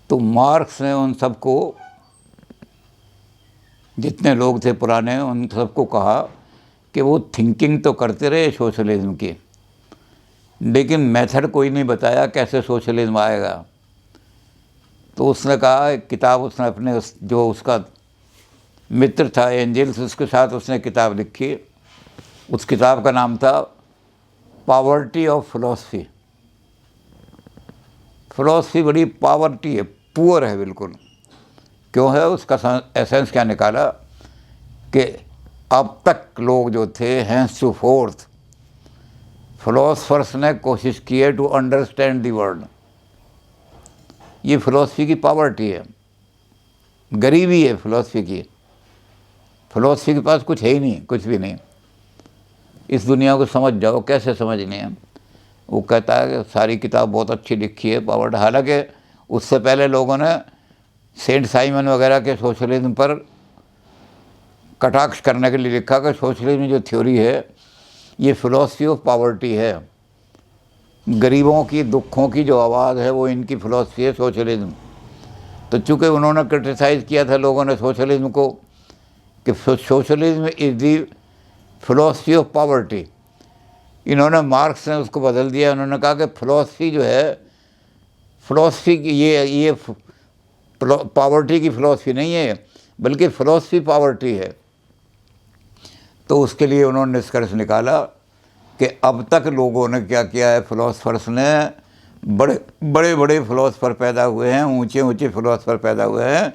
तो मार्क्स ने उन सबको, जितने लोग थे पुराने, उन सबको कहा कि वो थिंकिंग तो करते रहे सोशलिज्म की, लेकिन मेथड कोई नहीं बताया कैसे सोशलिज्म आएगा। तो उसने कहा, एक किताब उसने अपने जो उसका मित्र था एंजल्स, उसके साथ उसने किताब लिखी। उस किताब का नाम था पॉवर्टी ऑफ फिलॉसफी। फिलॉसफी बड़ी पॉवर्टी है, पुअर है बिल्कुल। क्यों है? उसका एसेंस क्या निकाला कि अब तक लोग जो थे, हैंस टू फोर्थ फिलोसफर्स ने कोशिश की है टू अंडरस्टैंड द वर्ल्ड। ये फिलॉसफी की पॉवर्टी है, गरीबी है फिलॉसफी की। फिलॉसफी के पास कुछ है ही नहीं, कुछ भी नहीं। इस दुनिया को समझ जाओ, कैसे समझनी है। वो कहता है कि सारी किताब बहुत अच्छी लिखी है पॉवर्टी। हालांकि उससे पहले लोगों ने सेंट साइमन वगैरह के सोशलिज्म पर कटाक्ष करने के लिए लिखा कि सोशलिज्म जो थ्योरी है ये फिलॉसफी ऑफ पॉवर्टी है, गरीबों की दुखों की जो आवाज़ है वो इनकी फिलॉसफी है सोशलिज्म। तो चूँकि उन्होंने क्रिटिसाइज़ किया था लोगों ने सोशलिज्म को कि socialism is the philosophy of poverty, इन्होंने मार्क्स ने उसको बदल दिया। उन्होंने कहा कि फिलॉसफी जो है, फिलॉसफी की ये पॉवर्टी की फिलॉसफी नहीं है, बल्कि फिलॉसफी पॉवर्टी है। तो उसके लिए उन्होंने निष्कर्ष निकाला कि अब तक लोगों ने क्या किया है, फिलोसफर्स ने, बड़े बड़े बड़े फिलोसफर पैदा हुए हैं, ऊंचे ऊंचे फिलोसफर पैदा हुए हैं।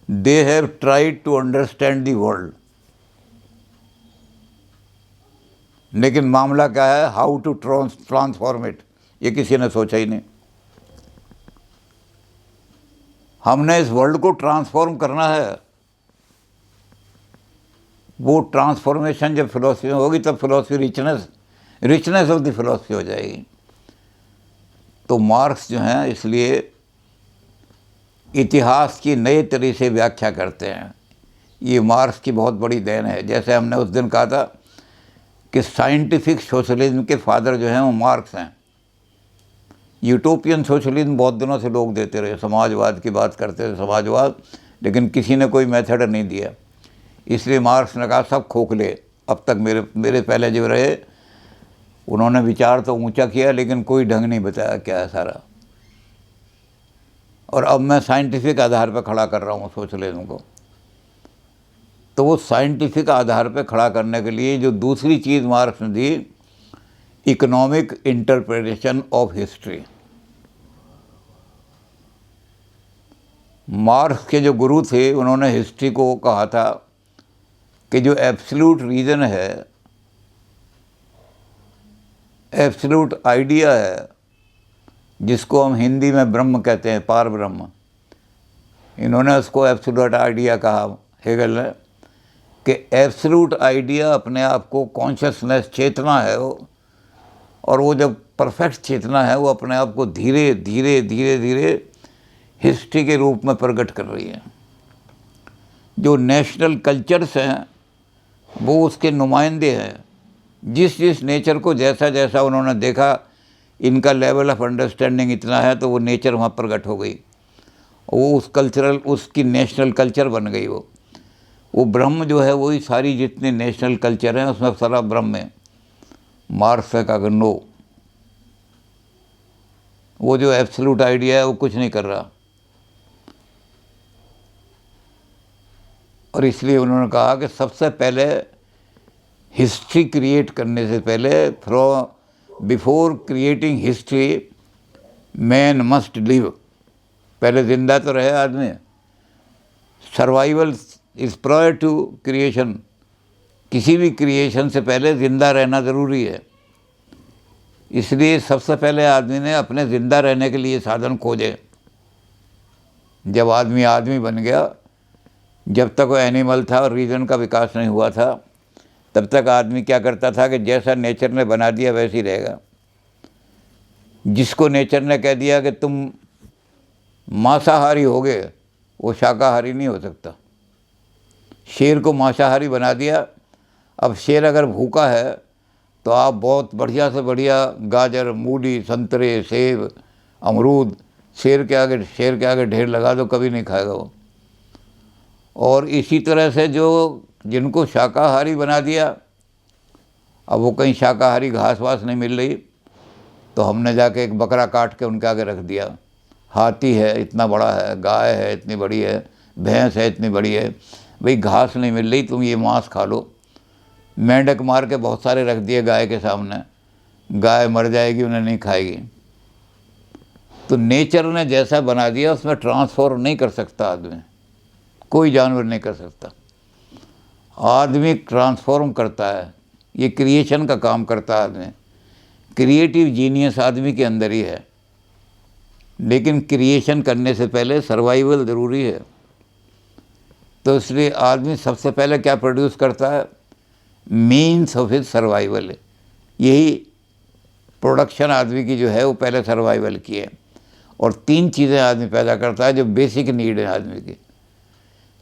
They have tried to understand the world, लेकिन मामला क्या है, हाउ टू ट्रांसफॉर्म इट, ये किसी ने सोचा ही नहीं। हमने इस वर्ल्ड को ट्रांसफॉर्म करना है। वो ट्रांसफॉर्मेशन जब फिलॉसफी में होगी तब philosophy richness of the philosophy हो जाएगी। तो मार्क्स जो हैं इसलिए इतिहास की नए तरीके से व्याख्या करते हैं। ये मार्क्स की बहुत बड़ी देन है। जैसे हमने उस दिन कहा था कि साइंटिफिक सोशलिज्म के फादर जो हैं वो मार्क्स हैं। यूटोपियन सोशलिज्म बहुत दिनों से लोग देते रहे, समाजवाद की बात करते थे, समाजवाद, लेकिन किसी ने कोई मेथड नहीं दिया। इसलिए मार्क्स ने कहा सब खोखले। अब तक मेरे पहले जो रहे उन्होंने विचार तो ऊंचा किया, लेकिन कोई ढंग नहीं बताया क्या है सारा। और अब मैं साइंटिफिक आधार पर खड़ा कर रहा हूँ सोशलिज्म को। तो वो साइंटिफिक आधार पर खड़ा करने के लिए जो दूसरी चीज़ मार्क्स ने दी, economic interpretation of history. Marx के जो गुरु थे उन्होंने हिस्ट्री को कहा था कि जो एब्सोल्यूट रीज़न है, एब्सोल्यूट आइडिया है, जिसको हम हिंदी में ब्रह्म कहते हैं, पार ब्रह्म, इन्होंने उसको एब्सोल्यूट आइडिया कहा, हेगल ने, कि एब्सोल्यूट आइडिया अपने आप को कॉन्शियसनेस, चेतना है वो, और वो जब परफेक्ट चेतना है वो अपने आप को धीरे धीरे धीरे धीरे हिस्ट्री के रूप में प्रकट कर रही है। जो नेशनल कल्चर्स हैं वो उसके नुमाइंदे हैं। जिस जिस नेचर को जैसा जैसा उन्होंने देखा, इनका लेवल ऑफ अंडरस्टैंडिंग इतना है, तो वो नेचर वहाँ प्रकट हो गई, वो उस कल्चरल, उसकी नेशनल कल्चर बन गई। वो ब्रह्म जो है वही सारी जितने नेशनल कल्चर हैं उसमें सारा ब्रह्म है। मार्क्स का नो, वो जो एब्सोल्यूट आइडिया है वो कुछ नहीं कर रहा। और इसलिए उन्होंने कहा कि सबसे पहले हिस्ट्री क्रिएट करने से पहले, before creating history man must live, पहले जिंदा तो रहे आदमी। Survival is prior to creation, किसी भी क्रिएशन से पहले ज़िंदा रहना ज़रूरी है। इसलिए सबसे पहले आदमी ने अपने ज़िंदा रहने के लिए साधन खोजे। जब आदमी आदमी बन गया, जब तक वो एनिमल था और रीजन का विकास नहीं हुआ था, तब तक आदमी क्या करता था कि जैसा नेचर ने बना दिया वैसे ही रहेगा। जिसको नेचर ने कह दिया कि तुम मांसाहारी होगे, वो शाकाहारी नहीं हो सकता। शेर को मांसाहारी बना दिया, अब शेर अगर भूखा है तो आप बहुत बढ़िया से बढ़िया गाजर, मूली, संतरे, सेब, अमरूद शेर के आगे ढेर लगा दो, कभी नहीं खाएगा वो। और इसी तरह से जो जिनको शाकाहारी बना दिया, अब वो कहीं शाकाहारी घास वास नहीं मिल रही, तो हमने जाके एक बकरा काट के उनके आगे रख दिया। हाथी है इतना बड़ा है, गाय है इतनी बड़ी है, भैंस है इतनी बड़ी है, भाई घास नहीं मिल रही, तुम ये मांस खा लो। मेंढक मार के बहुत सारे रख दिए गाय के सामने, गाय मर जाएगी, उन्हें नहीं खाएगी। तो नेचर ने जैसा बना दिया उसमें ट्रांसफॉर्म नहीं कर सकता आदमी, कोई जानवर नहीं कर सकता। आदमी ट्रांसफॉर्म करता है, ये क्रिएशन का काम करता है आदमी। क्रिएटिव जीनियस आदमी के अंदर ही है, लेकिन क्रिएशन करने से पहले सर्वाइवल ज़रूरी है। तो इसलिए आदमी सबसे पहले क्या प्रोड्यूस करता है, मीन्स ऑफ हिज सर्वाइवल। यही प्रोडक्शन आदमी की जो है वो पहले सर्वाइवल की है। और 3 चीज़ें आदमी पैदा करता है जो बेसिक नीड है आदमी की।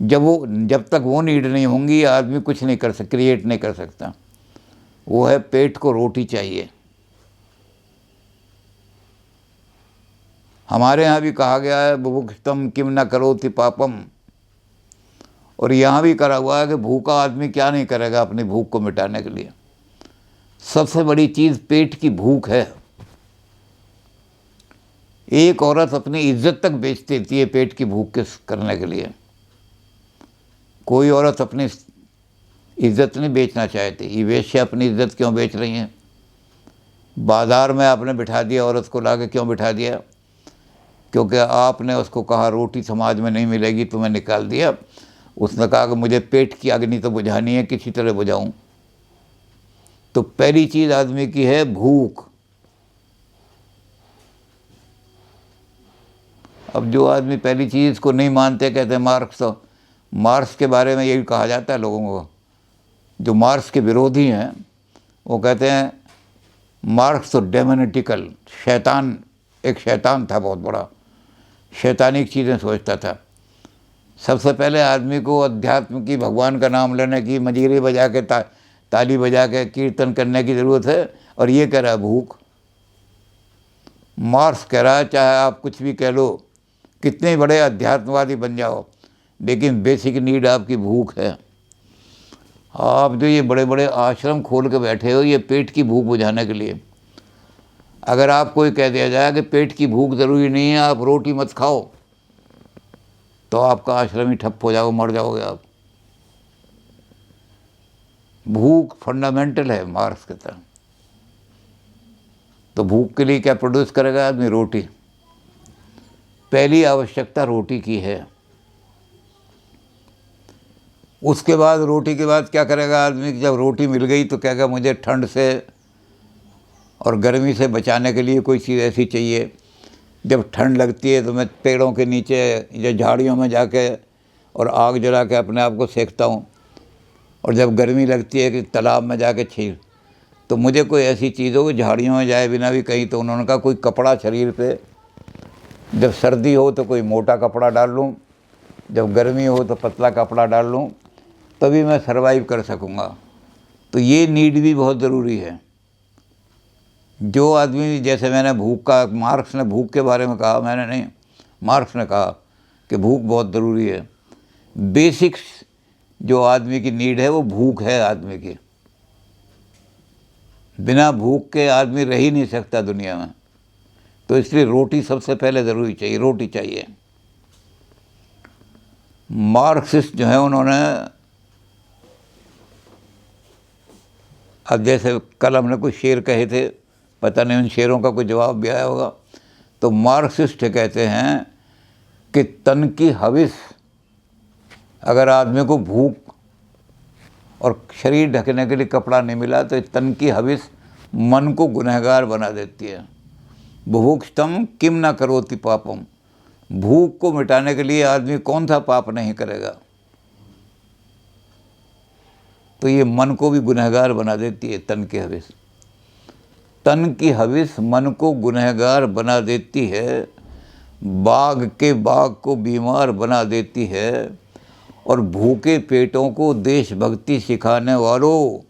जब तक वो नीड नहीं होंगी आदमी कुछ नहीं कर सकता, क्रिएट नहीं कर सकता। वो है पेट को रोटी चाहिए। हमारे यहाँ भी कहा गया है बुभुक्षितम किम न करोति पापम, और यहाँ भी करा हुआ है कि भूखा आदमी क्या नहीं करेगा अपनी भूख को मिटाने के लिए। सबसे बड़ी चीज़ पेट की भूख है। एक औरत अपनी इज्जत तक बेच देती है पेट की भूख के करने के लिए। कोई औरत अपनी इज्जत नहीं बेचना चाहती। ये वेश्या अपनी इज्जत क्यों बेच रही हैं? बाज़ार में आपने बिठा दिया औरत को, ला के क्यों बिठा दिया? क्योंकि आपने उसको कहा रोटी समाज में नहीं मिलेगी, तुम्हें निकाल दिया। उसने कहा कि मुझे पेट की अग्नि तो बुझानी है, किसी तरह बुझाऊं। तो पहली चीज़ आदमी की है भूख। अब जो आदमी पहली चीज़ को नहीं मानते, कहते हैं मार्क्स के बारे में यही कहा जाता है लोगों को। जो मार्क्स के विरोधी हैं वो कहते हैं मार्क्स तो डेमोनेटिकल, शैतान, एक शैतान था बहुत बड़ा, शैतानिक चीज़ें सोचता था। सबसे पहले आदमी को अध्यात्म की, भगवान का नाम लेने की, मंजीरे बजा के ताली बजा के कीर्तन करने की ज़रूरत है। और ये कह रहा है भूख। मार्क्स कह रहा है चाहे आप कुछ भी कह लो, कितने बड़े अध्यात्मवादी बन जाओ, लेकिन बेसिक नीड आपकी भूख है। आप जो ये बड़े बड़े आश्रम खोल के बैठे हो, ये पेट की भूख बुझाने के लिए। अगर आपको ये कह दिया जाए कि पेट की भूख ज़रूरी नहीं है, आप रोटी मत खाओ, तो आपका आश्रम ही ठप हो जाओगे, मर जाओगे आप। भूख फंडामेंटल है मार्क्स के तरह। तो भूख के लिए क्या प्रोड्यूस करेगा आदमी? रोटी। पहली आवश्यकता रोटी की है। उसके बाद रोटी के बाद क्या करेगा आदमी? जब रोटी मिल गई तो कहेगा मुझे ठंड से और गर्मी से बचाने के लिए कोई चीज़ ऐसी चाहिए। जब ठंड लगती है तो मैं पेड़ों के नीचे या झाड़ियों में जाके और आग जला के अपने आप को सेकता हूँ। और जब गर्मी लगती है कि तालाब में जाके छीर, तो मुझे कोई ऐसी चीज़ हो, झाड़ियों में जाए बिना भी कहीं, तो उन्होंने कहा कोई कपड़ा शरीर पे, जब सर्दी हो तो कोई मोटा कपड़ा डाल लूँ, जब गर्मी हो तो पतला कपड़ा डाल लूँ, तभी मैं सर्वाइव कर सकूँगा। तो ये नीड भी बहुत ज़रूरी है। जो आदमी, जैसे मैंने भूख का, मार्क्स ने भूख के बारे में कहा, मैंने नहीं, मार्क्स ने कहा कि भूख बहुत ज़रूरी है। बेसिक्स जो आदमी की नीड है वो भूख है आदमी की। बिना भूख के आदमी रह ही नहीं सकता दुनिया में। तो इसलिए रोटी सबसे पहले ज़रूरी चाहिए, रोटी चाहिए। मार्क्सिस्ट जो है उन्होंने, अब जैसे कल हमने कुछ शेर कहे थे, पता नहीं उन शेरों का कोई जवाब भी आया होगा। तो मार्क्सिस्ट कहते हैं कि तन की हविस, अगर आदमी को भूख और शरीर ढकने के लिए कपड़ा नहीं मिला तो तन की हविस मन को गुनहगार बना देती है। बुभुक्षितम किम न करोति पापम। भूख को मिटाने के लिए आदमी कौन सा पाप नहीं करेगा? तो ये मन को भी गुनहगार बना देती है तन की हविस। तन की हविस मन को गुनहगार बना देती है, बाघ के बाघ को बीमार बना देती है। और भूखे पेटों को देशभक्ति सिखाने वालों,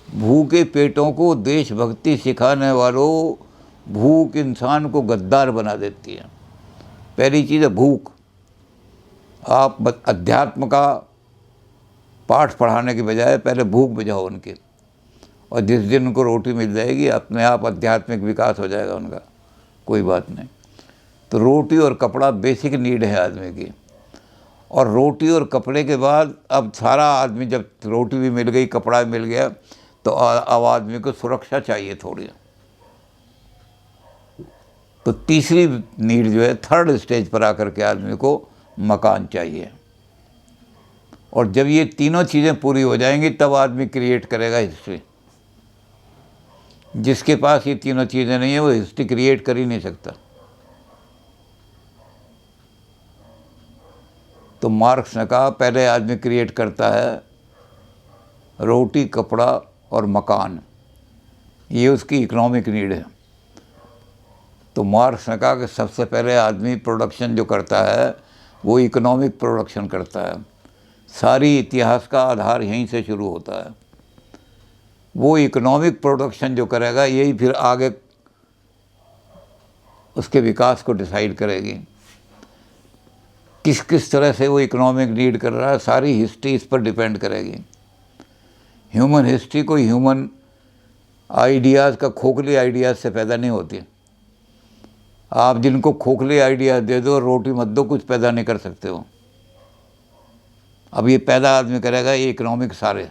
भूखे पेटों को देशभक्ति सिखाने वालों, भूख इंसान को गद्दार बना देती है। पहली चीज़ है भूख। आप अध्यात्म का पाठ पढ़ाने के बजाय पहले भूख बुझाओ उनकी, और जिस दिन उनको रोटी मिल जाएगी अपने आप आध्यात्मिक विकास हो जाएगा उनका, कोई बात नहीं। तो रोटी और कपड़ा बेसिक नीड है आदमी की, और रोटी और कपड़े के बाद अब सारा आदमी, जब रोटी भी मिल गई, कपड़ा भी मिल गया, तो अब आदमी को सुरक्षा चाहिए थोड़ी। तो तीसरी नीड जो है, थर्ड स्टेज पर आकर के आदमी को मकान चाहिए। और जब ये तीनों चीज़ें पूरी हो जाएंगी तब आदमी क्रिएट करेगा हिस्ट्री। जिसके पास ये तीनों चीज़ें नहीं है वो हिस्ट्री क्रिएट कर ही नहीं सकता। तो मार्क्स ने कहा पहले आदमी क्रिएट करता है रोटी, कपड़ा और मकान, ये उसकी इकोनॉमिक नीड है। तो मार्क्स ने कहा कि सबसे पहले आदमी प्रोडक्शन जो करता है वो इकोनॉमिक प्रोडक्शन करता है। सारी इतिहास का आधार यहीं से शुरू होता है। वो इकोनॉमिक प्रोडक्शन जो करेगा यही फिर आगे उसके विकास को डिसाइड करेगी। किस किस तरह से वो इकोनॉमिक नीड कर रहा है, सारी हिस्ट्री इस पर डिपेंड करेगी। ह्यूमन हिस्ट्री कोई ह्यूमन आइडियाज़ का खोखले आइडियाज़ से पैदा नहीं होती। आप जिनको खोखले आइडियाज़ दे दो, रोटी मत दो, कुछ पैदा नहीं कर सकते हो। अब ये पैदा आदमी करेगा ये इकोनॉमिक सारे,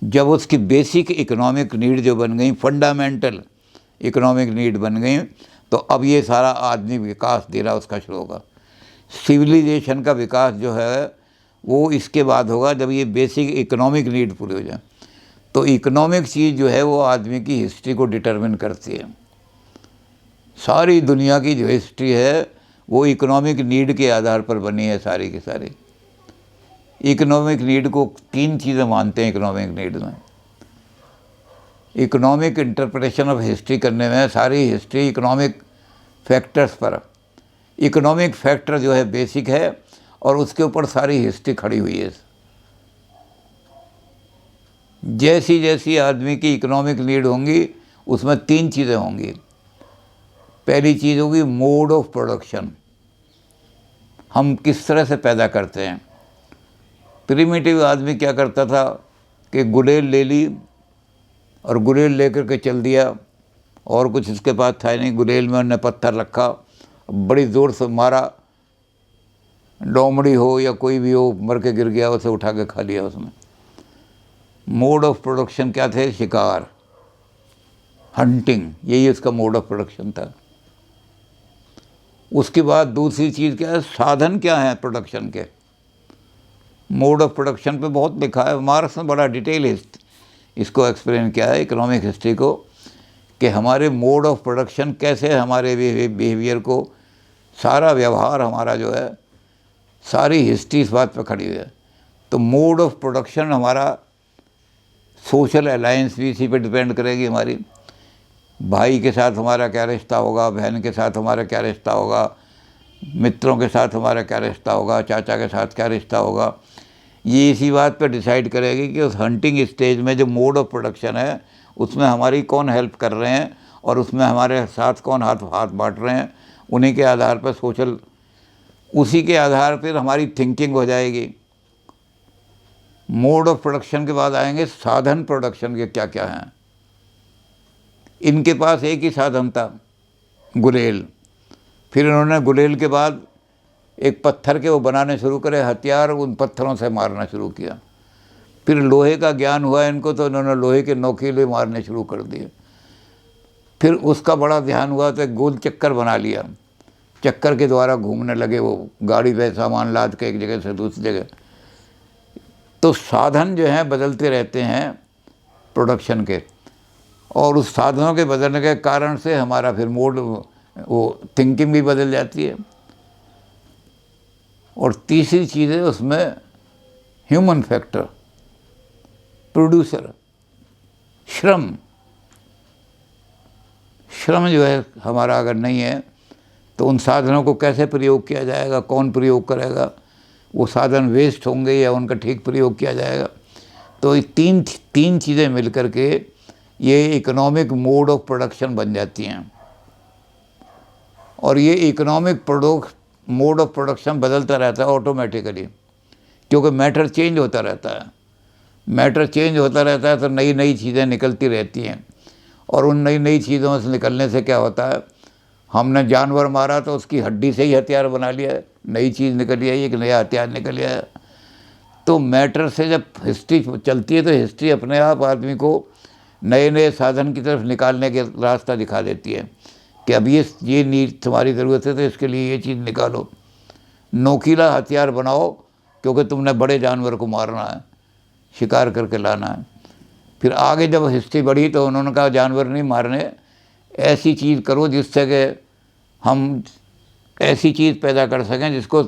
जब उसकी बेसिक इकोनॉमिक नीड जो बन गई, फंडामेंटल इकोनॉमिक नीड बन गई, तो अब ये सारा आदमी विकास दे रहा उसका शुरू होगा। सिविलाइजेशन का विकास जो है वो इसके बाद होगा जब ये बेसिक इकोनॉमिक नीड पूरी हो जाए। तो इकोनॉमिक चीज़ जो है वो आदमी की हिस्ट्री को डिटरमिन करती है। सारी दुनिया की जो हिस्ट्री है वो इकोनॉमिक नीड के आधार पर बनी है सारी की सारी। इकोनॉमिक नीड को तीन चीज़ें मानते हैं इकोनॉमिक नीड में। इकोनॉमिक इंटरप्रिटेशन ऑफ हिस्ट्री करने में सारी हिस्ट्री इकोनॉमिक फैक्टर्स पर, इकोनॉमिक फैक्टर जो है बेसिक है और उसके ऊपर सारी हिस्ट्री खड़ी हुई है। जैसी जैसी आदमी की इकोनॉमिक नीड होंगी उसमें तीन चीज़ें होंगी। पहली चीज़ होगी मोड ऑफ प्रोडक्शन, हम किस तरह से पैदा करते हैं। प्रिमिटिव आदमी क्या करता था कि गुलेल ले ली और गुलेल लेकर के चल दिया, और कुछ इसके पास था नहीं। गुलेल में उन्होंने पत्थर रखा, बड़ी ज़ोर से मारा, लोमड़ी हो या कोई भी हो मर के गिर गया, उसे उठा के खा लिया उसमें। मोड ऑफ प्रोडक्शन क्या थे? शिकार, हंटिंग, यही उसका मोड ऑफ प्रोडक्शन था। उसके बाद दूसरी चीज़ क्या है? साधन क्या है प्रोडक्शन के। मोड ऑफ प्रोडक्शन पे बहुत लिखा है, मार्क्स ने बड़ा डिटेल इसको एक्सप्लेन किया है इकोनॉमिक हिस्ट्री को, कि हमारे मोड ऑफ प्रोडक्शन कैसे हमारे बिहेवियर को, सारा व्यवहार हमारा जो है, सारी हिस्ट्री इस बात पर खड़ी हुई है। तो मोड ऑफ प्रोडक्शन हमारा, सोशल अलायंस भी इसी पे डिपेंड करेगी। हमारी भाई के साथ हमारा क्या रिश्ता होगा, बहन के साथ हमारा क्या रिश्ता होगा, मित्रों के साथ हमारा क्या रिश्ता होगा, चाचा के साथ क्या रिश्ता होगा, ये इसी बात पर डिसाइड करेगी कि उस हंटिंग स्टेज में जो मोड ऑफ प्रोडक्शन है उसमें हमारी कौन हेल्प कर रहे हैं और उसमें हमारे साथ कौन हाथ बांट रहे हैं। उन्हीं के आधार पर सोशल, उसी के आधार पर हमारी थिंकिंग हो जाएगी। मोड ऑफ प्रोडक्शन के बाद आएंगे साधन प्रोडक्शन के क्या क्या हैं। इनके पास एक ही साधन था, गुलेल। फिर इन्होंने गुलेल के बाद एक पत्थर के वो बनाने शुरू करे हथियार, उन पत्थरों से मारना शुरू किया। फिर लोहे का ज्ञान हुआ इनको, तो इन्होंने लोहे के नोकीले मारने शुरू कर दिए। फिर उसका बड़ा ध्यान हुआ तो एक गोल चक्कर बना लिया, चक्कर के द्वारा घूमने लगे वो, गाड़ी पे सामान लाद के एक जगह से दूसरी जगह। तो साधन जो हैं बदलते रहते हैं प्रोडक्शन के, और उस साधनों के बदलने के कारण से हमारा फिर मोड, वो थिंकिंग भी बदल जाती है। और तीसरी चीज़ है उसमें ह्यूमन फैक्टर, प्रोड्यूसर, श्रम। श्रम जो है हमारा अगर नहीं है तो उन साधनों को कैसे प्रयोग किया जाएगा, कौन प्रयोग करेगा, वो साधन वेस्ट होंगे या उनका ठीक प्रयोग किया जाएगा। तो ये तीन चीज़ें मिलकर के ये इकोनॉमिक मोड ऑफ प्रोडक्शन बन जाती हैं। और ये इकोनॉमिक मोड ऑफ प्रोडक्शन बदलता रहता है ऑटोमेटिकली, क्योंकि मैटर चेंज होता रहता है। मैटर चेंज होता रहता है तो नई नई चीज़ें निकलती रहती हैं, और उन नई नई चीज़ों से निकलने से क्या होता है, हमने जानवर मारा तो उसकी हड्डी से ही हथियार बना लिया, नई चीज़ निकली है, एक नया हथियार निकल आया। तो मैटर से जब हिस्ट्री चलती है तो हिस्ट्री अपने आप आदमी को नए नए साधन की तरफ निकालने के रास्ता दिखा देती है कि अब ये नीड तुम्हारी ज़रूरत है तो इसके लिए ये चीज़ निकालो, नोकीला हथियार बनाओ, क्योंकि तुमने बड़े जानवर को मारना है, शिकार करके लाना है। फिर आगे जब हिस्ट्री बढ़ी तो उन्होंने कहा जानवर नहीं मारने, ऐसी चीज़ करो जिससे कि हम ऐसी चीज़ पैदा कर सकें जिसको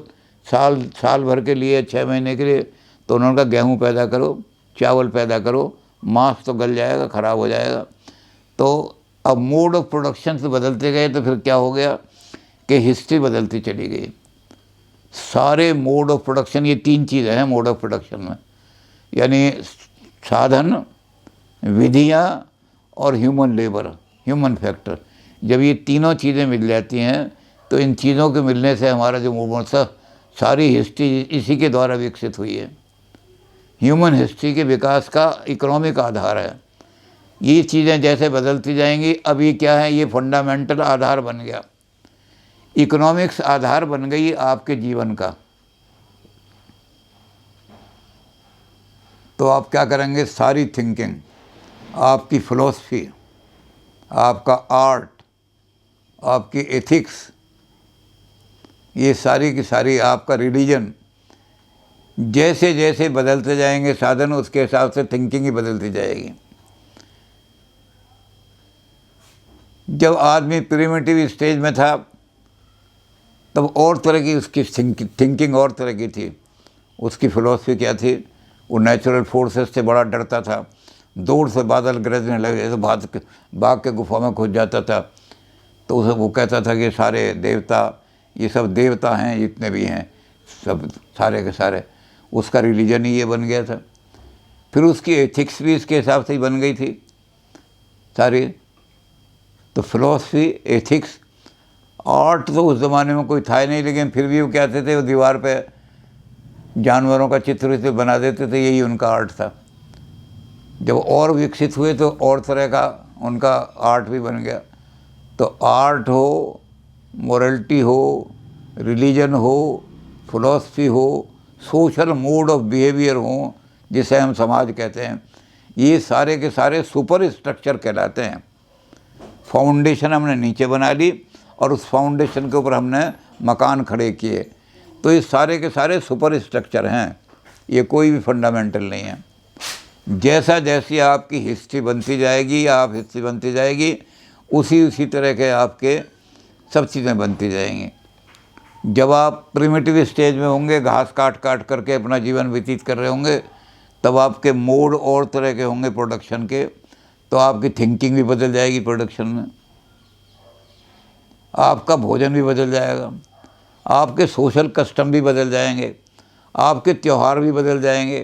साल भर के लिए, 6 महीने के लिए। तो उन्होंने कहा गेहूँ पैदा करो, चावल पैदा करो, मांस तो गल जाएगा, ख़राब हो जाएगा। तो अब मोड ऑफ प्रोडक्शन से बदलते गए तो फिर क्या हो गया कि हिस्ट्री बदलती चली गई। सारे मोड ऑफ प्रोडक्शन, ये 3 चीज़ें हैं मोड ऑफ प्रोडक्शन में, यानी साधन, विधियाँ और ह्यूमन लेबर, ह्यूमन फैक्टर। जब ये तीनों चीज़ें मिल जाती हैं तो इन चीज़ों के मिलने से हमारा जो मूवमेंट था, सारी हिस्ट्री इसी के द्वारा विकसित हुई है। ह्यूमन हिस्ट्री के विकास का इकोनॉमिक आधार है। ये चीज़ें जैसे बदलती जाएंगी, अब ये क्या है, ये फंडामेंटल आधार बन गया, इकोनॉमिक्स आधार बन गई आपके जीवन का। तो आप क्या करेंगे, सारी थिंकिंग, आपकी फिलॉसफी, आपका आर्ट, आपकी एथिक्स, ये सारी की सारी, आपका रिलीजन, जैसे जैसे बदलते जाएंगे साधन, उसके हिसाब से थिंकिंग ही बदलती जाएगी। जब आदमी प्रिमिटिव स्टेज में था तब और तरह की उसकी थिंकिंग और तरह की थी। उसकी फ़िलॉसफी क्या थी, वो नेचुरल फोर्सेस से बड़ा डरता था, दूर से बादल गरजने लगे तो बाग के गुफा में घुस जाता था। तो उसे वो कहता था कि सारे देवता, ये सब देवता हैं, जितने भी हैं सब, सारे के सारे। उसका रिलीजन ही ये बन गया था। फिर उसकी एथिक्स भी इसके हिसाब से ही बन गई थी सारी। तो फिलॉसफी, एथिक्स, आर्ट तो उस ज़माने में कोई था ही नहीं, लेकिन फिर भी वो कहते थे, वो दीवार पे जानवरों का चित्र से बना देते थे, यही उनका आर्ट था। जब और विकसित हुए तो और तरह का उनका आर्ट भी बन गया। तो आर्ट हो, मोरलिटी हो, रिलीजन हो, फिलॉसफी हो, सोशल मोड ऑफ बिहेवियर हो, जिसे हम समाज कहते हैं, ये सारे के सारे सुपर स्ट्रक्चर कहलाते हैं। फाउंडेशन हमने नीचे बना ली और उस फाउंडेशन के ऊपर हमने मकान खड़े किए। तो ये सारे के सारे सुपर स्ट्रक्चर हैं, ये कोई भी फंडामेंटल नहीं है। जैसा जैसी आपकी हिस्ट्री बनती जाएगी, आप हिस्ट्री बनती जाएगी, उसी तरह के आपके सब चीज़ें बनती जाएंगी। जब आप प्रिमिटिव स्टेज में होंगे, घास काट काट करके अपना जीवन व्यतीत कर रहे होंगे, तब आपके मोड और तरह के होंगे प्रोडक्शन के। तो आपकी थिंकिंग भी बदल जाएगी प्रोडक्शन में, आपका भोजन भी बदल जाएगा, आपके सोशल कस्टम भी बदल जाएंगे, आपके त्यौहार भी बदल जाएंगे,